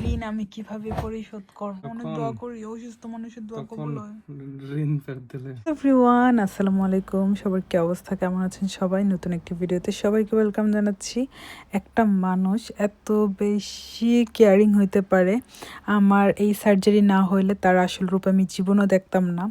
ঋণ আমি কিভাবে পরিশোধ করব? অনেক দোয়া করি, অসুস্থ মানুষের দোয়া কবুল হয়। ঋণ ফেরত দিলে। এভরিওয়ান, আসসালামু আলাইকুম। সবার কি অবস্থা, কেমন আছেন সবাই? নতুন একটি ভিডিওতে সবাইকে ওয়েলকাম জানাচ্ছি। একটা মানুষ এত বেশি কেয়ারিং হইতে পারে, আমার এই সার্জারি না হইলে তার আসল রূপ আমি জীবনও দেখতাম না।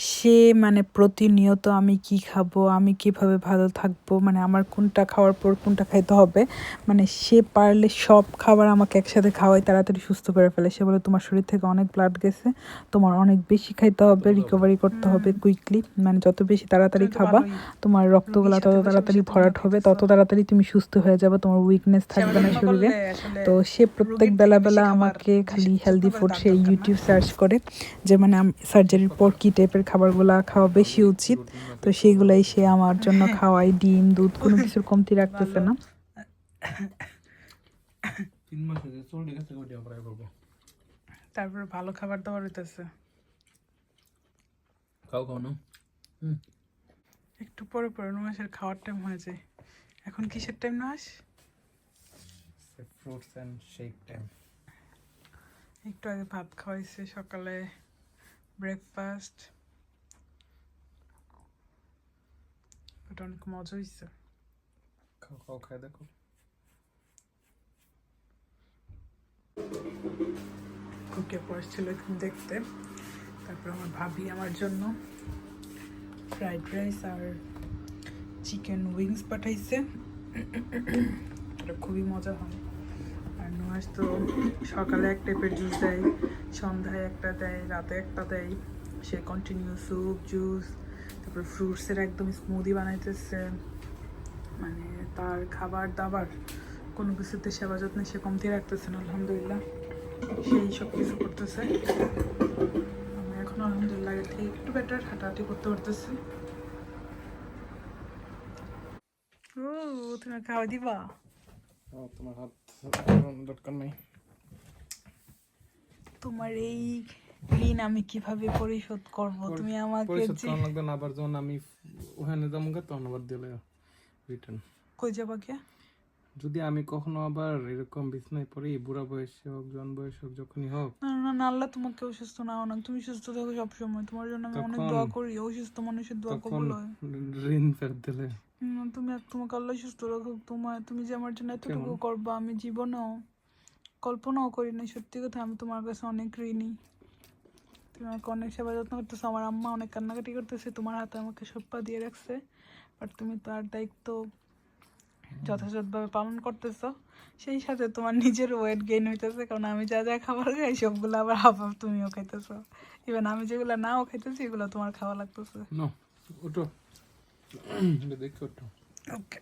সে মানে প্রতিনিয়ত আমি কি খাবো, আমি কিভাবে ভালো থাকবো, মানে আমার কোনটা খাওয়ার পর কোনটা খাইতে হবে, মানে সে পারলে সব খাবার আমাকে একসাথে খাওয়াই, তাড়াতাড়ি সুস্থ করে ফেলে। সে বলে তোমার শরীর থেকে অনেক ব্লাড গেছে, তোমার অনেক বেশি খাইতে হবে, রিকভারি করতে হবে কুইকলি, মানে যত বেশি তাড়াতাড়ি খাবা তোমার রক্তগুলা তত তাড়াতাড়ি ভরাট হবে, তত তাড়াতাড়ি তুমি সুস্থ হয়ে যাবে, তোমার উইকনেস থাকবে না শরীরে। তো সে প্রত্যেক বেলা বেলা আমাকে খালি হেলদি ফুড, সে ইউটিউব সার্চ করে যে মানে সার্জারির পর কী টাইপের খাবারগুলা খাওয়া বেশি উচিত, তো সেইগুলাই সে আমার জন্য খাওয়ায়। ডিম, দুধ, কোনো কিছুর কমতি রাখতেছে না। 3 মাসে যে চল্লিশ গেছে ওইটা আমরা করবো। তারপরে ভালো খাবার দাবার হইতেছে। খাও না। একটু পরে পরে নুহাসের খাওয়ার টাইম হয়ে যায়। এখন কিসের time Nuhas? Fruits and shake time. একটু আগে ভাত খাওয়াইছে, সকালে ব্রেকফাস্ট, ওটা অনেক মজা হয়েছে। খাও খাই দেখো। কুকে পড়ছিল দেখতে। তারপর আমার ভাবি আমার জন্য ফ্রাইড রাইস আর চিকেন উইংস পাঠাইছে, এটা খুবই মজা হয়। আর নুহাস তো সকালে এক টাইপের জুস দেয়, সন্ধ্যায় একটা দেয়, রাতে একটা দেয়। সে কন্টিনিউ স্যুপ, জুস, তারপর ফ্রুটসের একদম স্মুদি বানাইতেছে। মানে তার খাবার দাবার কোনো কিছুতে সেবা যত্নে সে কমতি রাখতেছে না, আলহামদুলিল্লাহ। সেই সব কিছু করতেছে। আমি এখন আলহামদুলিল্লাহ এর থেকে একটু বেটার, হাঁটাহাঁটি করতে পারতেছি। ও, তুমি খাওয়া দিবা? তোমার হাত দরকার নাই। তোমার এই ঋণ আমি কিভাবে পরিশোধ করব? তুমি আমাকে পরিশোধ করা লাগবে না, আবার যখন আমি ওখানে যাবো তখন আবার দিলে রিটার্ন। কই যাবা কে? যদি আমি কখনো আবার এরকম বিছনায় পড়ি, বুড়া বয়সে হোক, জন বয়স হোক, যখনই হোক, না না না, আল্লাহ তোমাকে অসুস্থ না না, তুমি সুস্থ থাকো সবসময়। তোমার জন্য আমি অনেক দোয়া করি, অসুস্থ মানুষের দোয়া কবুল হয়। ঋণ ফেরত দিলে। তোমাকে আল্লাহ সুস্থ রাখুক। তুমি যে আমার জন্য এতটুকু করবা, আমি জীবনেও কল্পনাও করি না। সত্যি কথা, আমি তোমার কাছে অনেক ঋণী। তুমি আমাকে অনেক সেবা যত্ন করতেছো। আমার আম্মা অনেক কান্নাকাটি করতেছে, তোমার হাতে আমাকে সপ্পা দিয়ে রাখছে, বাট তুমি তার দায়িত্ব যথাযথভাবে পালন করতেছো। সেই সাথে তোমার নিজের ওয়েট গেইন হইতেছে, কারণ আমি যা যা খাবার খাই সবগুলো আবার হাফ হাফ তুমিও খাইতেছো। ইভেন আমি যেগুলো নাও খাইতেছি এগুলো তোমার খাওয়া লাগতেছে। ওটো দেখো, ওটো। ওকে,